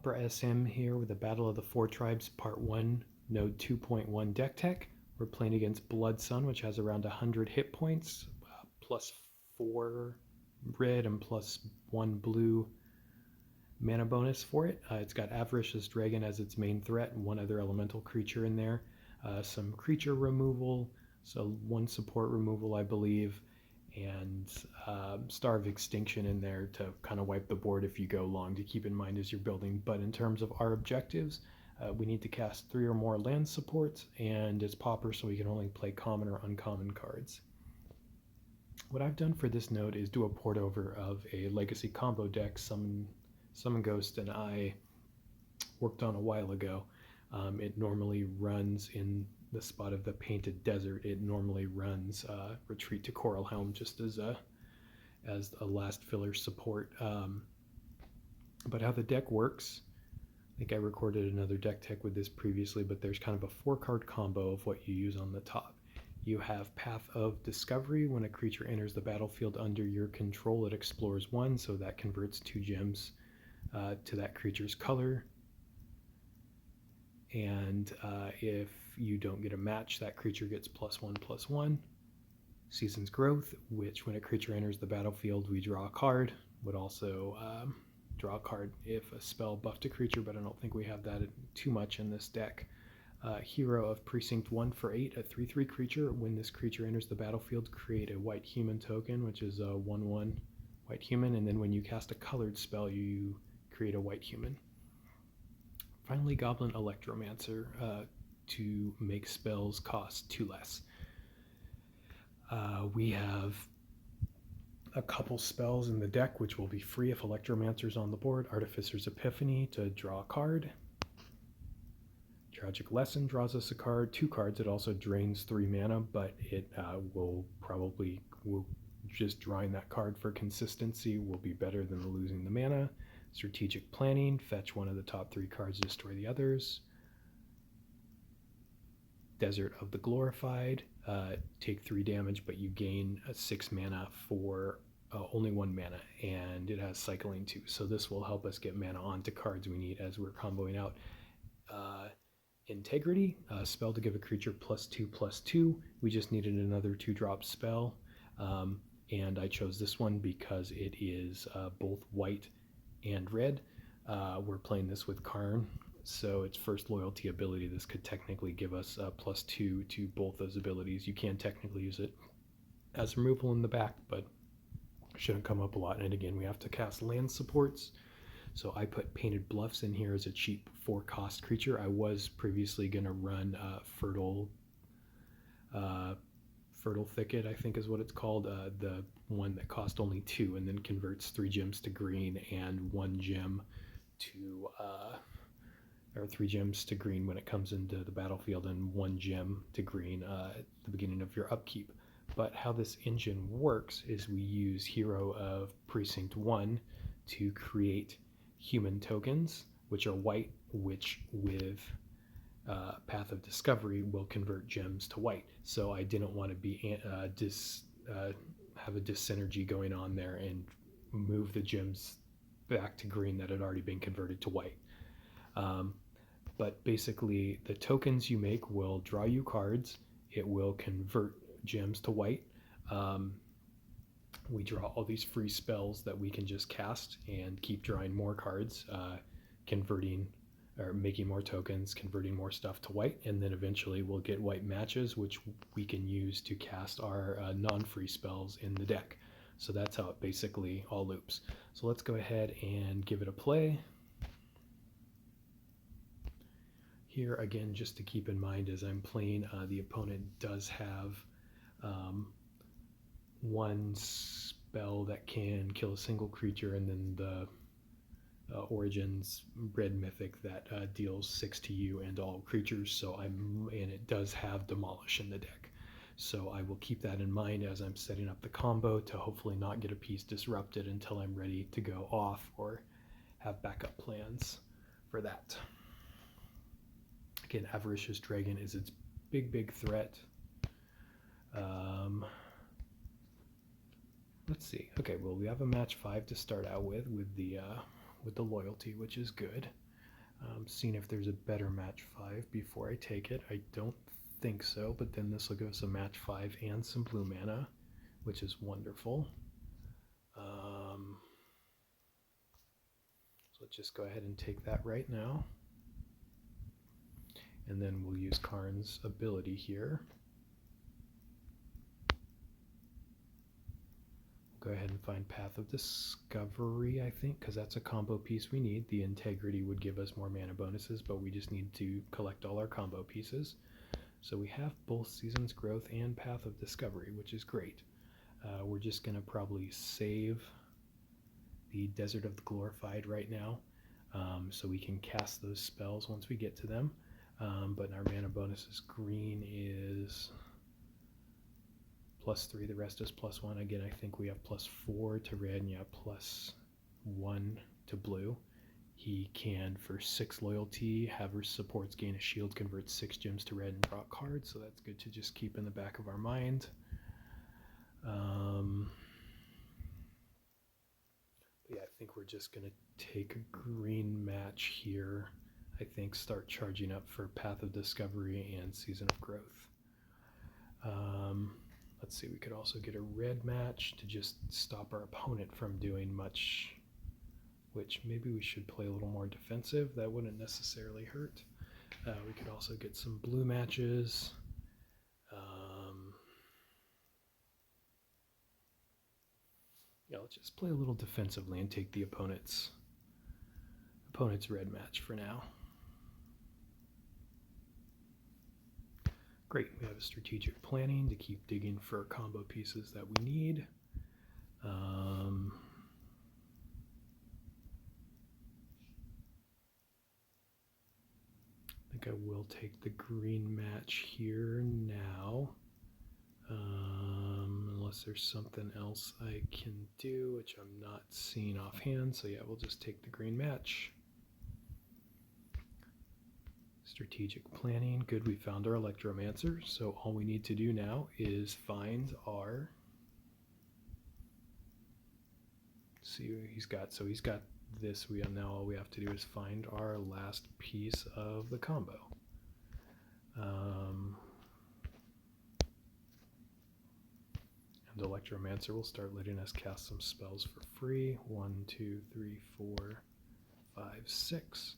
Upper SM here with the Battle of the Four Tribes Part 1, Node 2.1 deck tech. We're playing against Blood Sun, which has around 100 hit points, plus 4 red and plus 1 blue mana bonus for it. It's got Avaricious Dragon as its main threat and 1 other elemental creature in there. Some creature removal, so 1 support removal I believe, and Star of Extinction in there to kind of wipe the board if you go long, to keep in mind as you're building. But in terms of our objectives, we need to cast 3 or more land supports, and it's pauper, so we can only play common or uncommon cards. What I've done for this node is do a port over of a legacy combo deck Summon Ghost and I worked on a while ago. It normally runs in the spot of the Painted Desert. It normally runs Retreat to Coral Helm just as a last filler support. But how the deck works, I think I recorded another deck tech with this previously, but there's kind of a 4-card combo of what you use on the top. You have Path of Discovery. When a creature enters the battlefield under your control, it explores 1, so that converts 2 gems to that creature's color. And if you don't get a match, that creature gets +1/+1. Season's Growth, which when a creature enters the battlefield, we draw a card. Would also draw a card if a spell buffed a creature, but I don't think we have that too much in this deck. Hero of Precinct One for 8, a 3/3 creature. When this creature enters the battlefield, create a white human token, which is a 1/1 white human, and then when you cast a colored spell, you create a white human. Finally, Goblin Electeomancer to make spells cost 2 less. We have a couple spells in the deck which will be free if Electeomancer's on the board. Artificer's Epiphany to draw a card. Tragic Lesson draws us a card, 2 cards. It also drains 3 mana, but it will just drawing that card for consistency will be better than losing the mana. Strategic Planning, fetch 1 of the top 3 cards, destroy the others. Desert of the Glorified, take 3 damage, but you gain 6 mana for only 1 mana, and it has cycling too, so this will help us get mana onto cards we need as we're comboing out. Integrity, spell to give a creature +2/+2. We just needed another 2-drop spell, and I chose this one because it is both white and red. We're playing this with Karn, so its first loyalty ability, this could technically give us +2 to both those abilities. You can technically use it as removal in the back, but shouldn't come up a lot. And again, we have to cast land supports, so I put Painted Bluffs in here as a cheap 4-cost creature. I was previously going to run Fertile Thicket, I think is what it's called, the one that cost only 2 and then converts 3 gems to green and 1 gem to or 3 gems to green when it comes into the battlefield, and 1 gem to green at the beginning of your upkeep. But how this engine works is we use Hero of Precinct 1 to create human tokens, which are white, which with Path of Discovery will convert gems to white. So I didn't want to be have a dyssynergy going on there and move the gems back to green that had already been converted to white. But basically, the tokens you make will draw you cards. It will convert gems to white. We draw all these free spells that we can just cast and keep drawing more cards, converting or making more tokens, converting more stuff to white, and then eventually we'll get white matches, which we can use to cast our non-free spells in the deck. So that's how it basically all loops. So let's go ahead and give it a play. Here again, just to keep in mind as I'm playing, the opponent does have 1 spell that can kill a single creature, and then the Origins red mythic that deals 6 to you and all creatures. So and it does have Demolish in the deck. So I will keep that in mind as I'm setting up the combo to hopefully not get a piece disrupted until I'm ready to go off or have backup plans for that. Again, Avaricious Dragon is its big threat. Let's see. Okay, well, we have a match 5 to start out with the loyalty, which is good. Seeing if there's a better match 5 before I take it. I don't think so, but then this will give us a match 5 and some blue mana, which is wonderful. So let's just go ahead and take that right now. And then we'll use Karn's ability here. Go ahead and find Path of Discovery, I think, because that's a combo piece we need. The Integrity would give us more mana bonuses, but we just need to collect all our combo pieces. So we have both Season's Growth and Path of Discovery, which is great. We're just going to probably save the Desert of the Glorified right now, so we can cast those spells once we get to them. But our mana bonuses, green is +3, the rest is +1. Again, I think we have +4 to red, and yeah, +1 to blue. He can, for 6 loyalty, have her supports gain a shield, convert 6 gems to red, and draw cards, so that's good to just keep in the back of our mind. Yeah, I think we're just going to take a green match here. I think start charging up for Path of Discovery and Season of Growth. Let's see, we could also get a red match to just stop our opponent from doing much, which maybe we should play a little more defensive. That wouldn't necessarily hurt. We could also get some blue matches. Yeah, let's just play a little defensively and take the opponent's red match for now. Great, we have a strategic planning to keep digging for combo pieces that we need. I think I will take the green match here now. Unless there's something else I can do, which I'm not seeing offhand. So yeah, we'll just take the green match. Strategic planning. Good, we found our Electeomancer. So all we need to do now is find our... See what he's got. So he's got this. Now all we have to do is find our last piece of the combo. And Electeomancer will start letting us cast some spells for free. 1, 2, 3, 4, 5, 6.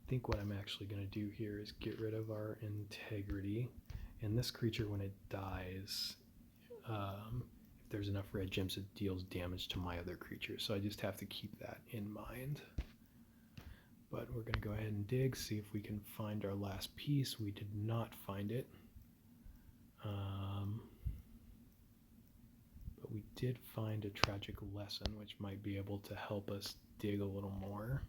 I think what I'm actually going to do here is get rid of our Integrity. And this creature, when it dies, if there's enough red gems, it deals damage to my other creatures. So I just have to keep that in mind. But we're going to go ahead and dig, see if we can find our last piece. We did not find it. But we did find a tragic lesson, which might be able to help us dig a little more.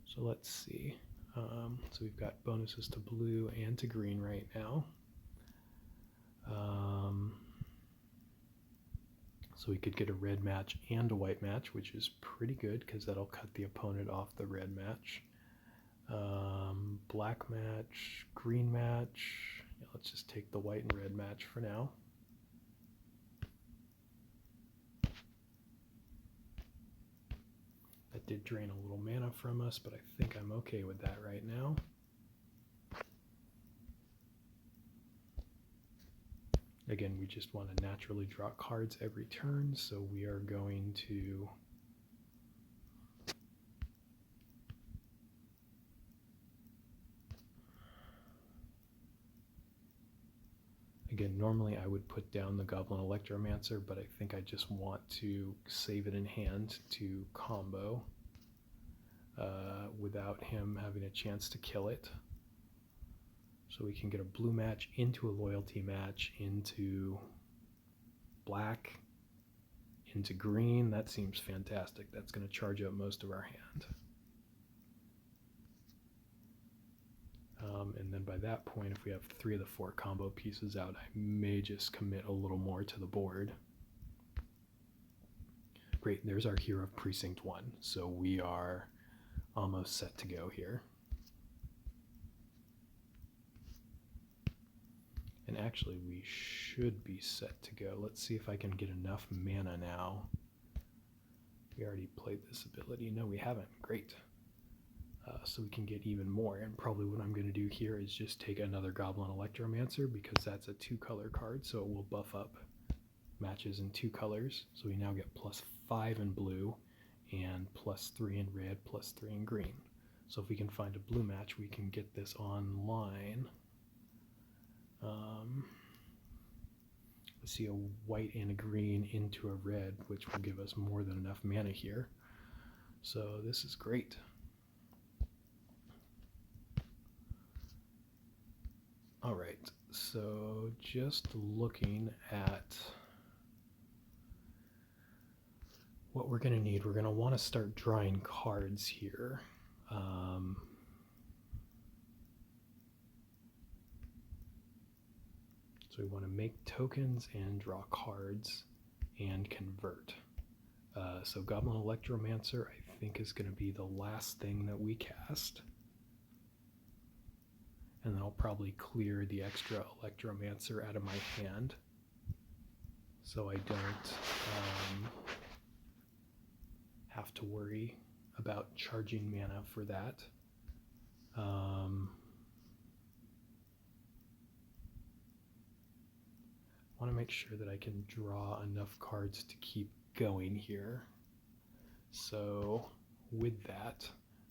So let's see. So we've got bonuses to blue and to green right now. So we could get a red match and a white match, which is pretty good because that'll cut the opponent off the red match. Black match, green match. Yeah, let's just take the white and red match for now. That did drain a little mana from us, but I think I'm okay with that right now. Again, we just want to naturally draw cards every turn, so we are going to again, normally I would put down the Goblin Electeomancer, but I think I just want to save it in hand to combo without him having a chance to kill it. So we can get a blue match into a loyalty match, into black, into green. That seems fantastic. That's going to charge up most of our hand. And then by that point, if we have 3 of the 4 combo pieces out, I may just commit a little more to the board. Great, there's our hero of Precinct One. So we are almost set to go here. And actually, we should be set to go. Let's see if I can get enough mana now. We already played this ability. No, we haven't. Great. So we can get even more. And probably what I'm going to do here is just take another Goblin Electeomancer, because that's a 2-color card, so it will buff up matches in 2 colors. So we now get +5 in blue and +3 in red, +3 in green. So if we can find a blue match, we can get this online. Let's see, a white and a green into a red, which will give us more than enough mana here. So this is great. All right, so just looking at what we're going to need, we're going to want to start drawing cards here. So we want to make tokens and draw cards and convert. So Goblin Electeomancer, I think, is going to be the last thing that we cast. And then I'll probably clear the extra Electeomancer out of my hand, so I don't have to worry about charging mana for that. I want to make sure that I can draw enough cards to keep going here. So with that,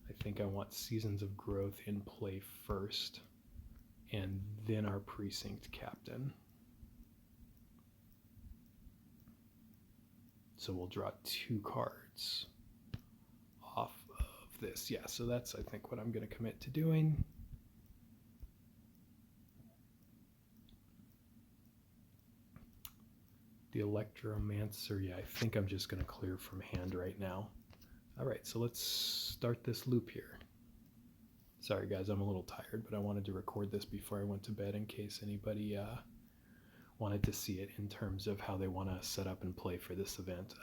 I think I want Seasons of Growth in play first, and then our Precinct Captain. So we'll draw 2 cards off of this. Yeah, so that's, I think, what I'm going to commit to doing. The Electeomancer, yeah, I think I'm just going to clear from hand right now. All right, so let's start this loop here. Sorry guys, I'm a little tired, but I wanted to record this before I went to bed in case anybody wanted to see it in terms of how they want to set up and play for this event.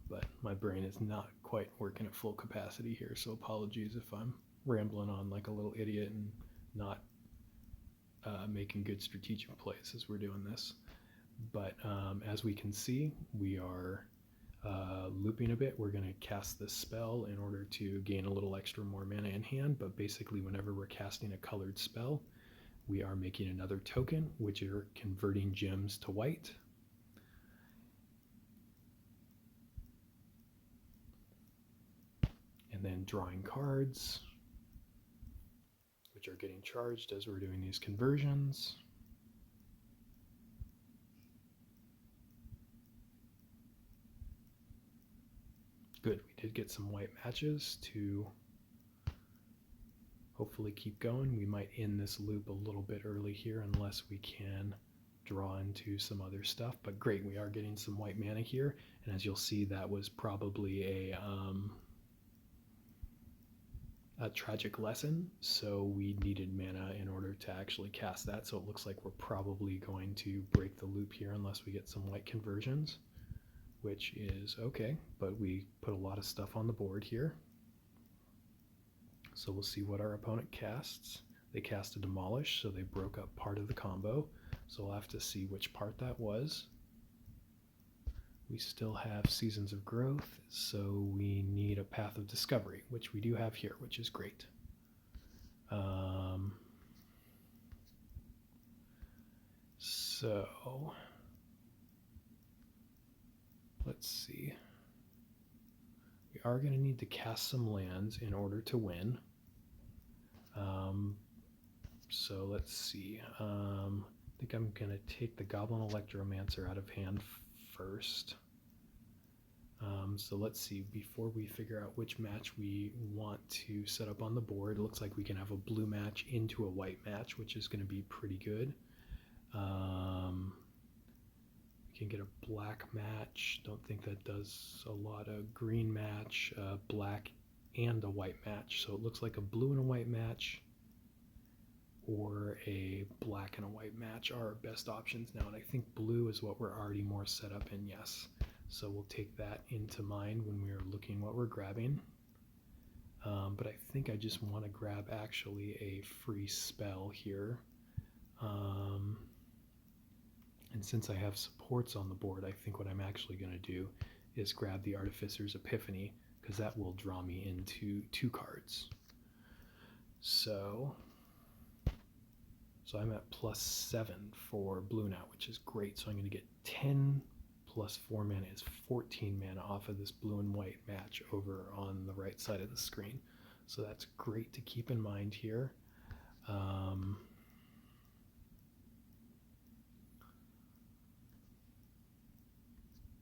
But my brain is not quite working at full capacity here, so apologies if I'm rambling on like a little idiot and not making good strategic plays as we're doing this. But as we can see, we are looping a bit. We're going to cast this spell in order to gain a little extra more mana in hand, but basically whenever we're casting a colored spell, we are making another token, which are converting gems to white. And then drawing cards, which are getting charged as we're doing these conversions. Good, we did get some white matches to hopefully keep going. We might end this loop a little bit early here unless we can draw into some other stuff, but great, we are getting some white mana here, and as you'll see, that was probably a tragic lesson, so we needed mana in order to actually cast that, so it looks like we're probably going to break the loop here unless we get some white conversions, which is okay, but we put a lot of stuff on the board here. So we'll see what our opponent casts. They cast a Demolish, so they broke up part of the combo, so we'll have to see which part that was. We still have Seasons of Growth, so we need a Path of Discovery, which we do have here, which is great. So let's see. We are going to need to cast some lands in order to win. So let's see. I think I'm going to take the Goblin Electeomancer out of hand first. So let's see, before we figure out which match we want to set up on the board, it looks like we can have a blue match into a white match, which is going to be pretty good. We can get a black match. Don't think that does a lot. Of green match, black, and a white match. So it looks like a blue and a white match or a black and a white match are our best options now. And I think blue is what we're already more set up in, yes. So we'll take that into mind when we're looking what we're grabbing. But I think I just want to grab actually a free spell here. And since I have supports on the board, I think what I'm actually going to do is grab the Artificer's Epiphany, because that will draw me into 2 cards. So I'm at +7 for blue now, which is great. So I'm going to get 10 plus 4 mana is 14 mana off of this blue and white match over on the right side of the screen. So that's great to keep in mind here.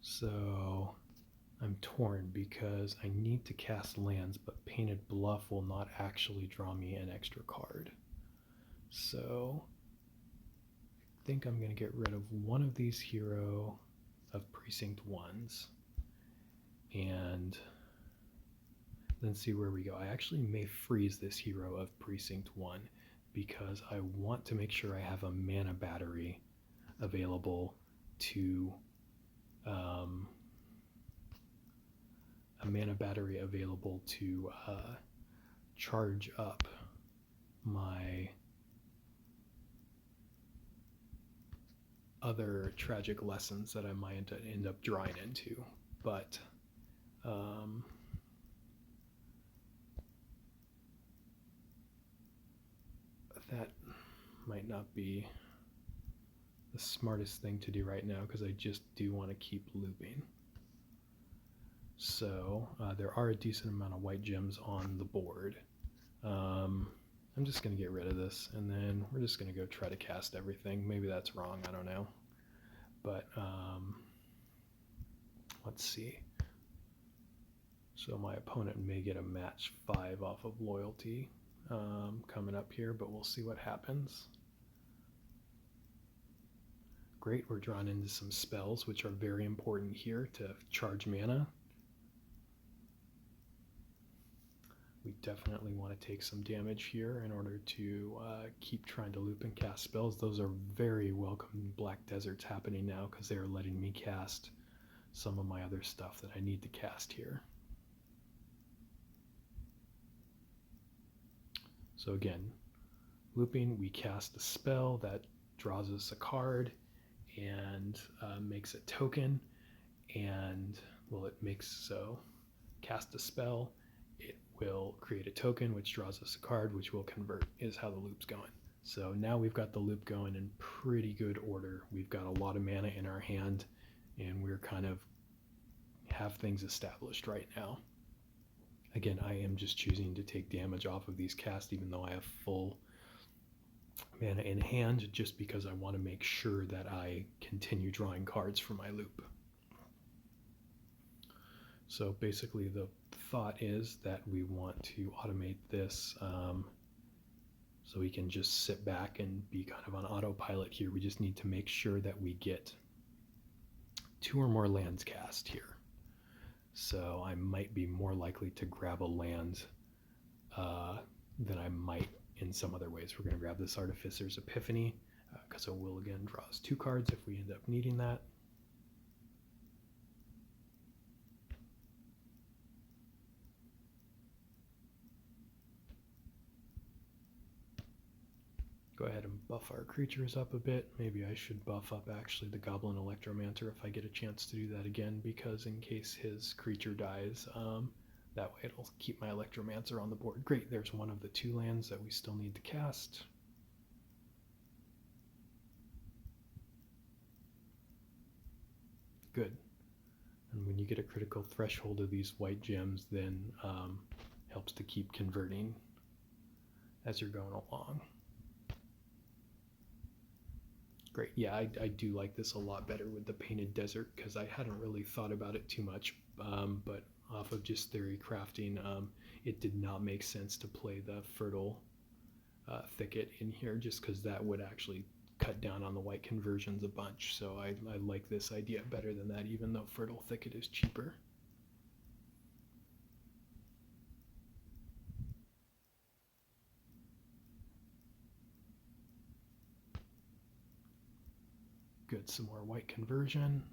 So I'm torn because I need to cast lands, but Painted Bluff will not actually draw me an extra card. So I think I'm going to get rid of one of these Hero of Precinct Ones and then see where we go. I actually may freeze this Hero of Precinct One because I want to make sure I have a mana battery available to charge up my other tragic lessons that I might end up drawing into, but that might not be the smartest thing to do right now because I just do want to keep looping. So there are a decent amount of white gems on the board. I'm just going to get rid of this, and then we're just going to go try to cast everything. Maybe that's wrong, I don't know. But let's see. So my opponent may get a match 5 off of loyalty coming up here, but we'll see what happens. Great, we're drawn into some spells, which are very important here to charge mana. We definitely want to take some damage here in order to keep trying to loop and cast spells. Those are very welcome Black Deserts happening now because they are letting me cast some of my other stuff that I need to cast here. So again, looping, we cast a spell that draws us a card and makes a token, and well, it makes so cast a spell, it will create a token which draws us a card which will convert, is how the loop's going. So now we've got the loop going in pretty good order. We've got a lot of mana in our hand and we're kind of have things established right now. Again, I am just choosing to take damage off of these casts even though I have full mana in hand, just because I want to make sure that I continue drawing cards for my loop. So basically the thought is that we want to automate this so we can just sit back and be kind of on autopilot here. We just need to make sure that we get 2 or more lands cast here. So I might be more likely to grab a land than I might in some other ways. We're going to grab this Artificer's Epiphany because it will again draw us 2 cards if we end up needing that. Go ahead and buff our creatures up a bit. Maybe I should buff up actually the Goblin Electeomancer if I get a chance to do that again, because in case his creature dies, that way it'll keep my Electromancer on the board. Great, there's one of the 2 lands that we still need to cast. Good. And when you get a critical threshold of these white gems, then helps to keep converting as you're going along. Great, yeah, I do like this a lot better with the Painted Desert because I hadn't really thought about it too much, but off of just theory crafting, it did not make sense to play the Fertile Thicket in here just because that would actually cut down on the white conversions a bunch. So I like this idea better than that, even though Fertile Thicket is cheaper. Good, some more white conversion.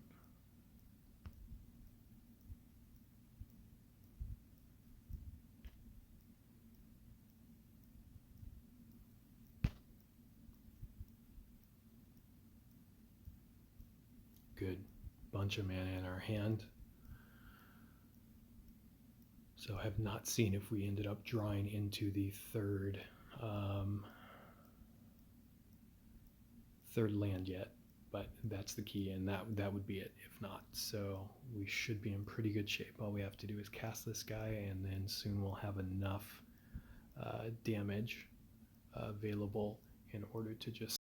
bunch of mana in our hand. So I have not seen if we ended up drawing into the third land yet, but that's the key, and that would be it if not. So we should be in pretty good shape. All we have to do is cast this guy, and then soon we'll have enough damage available in order to just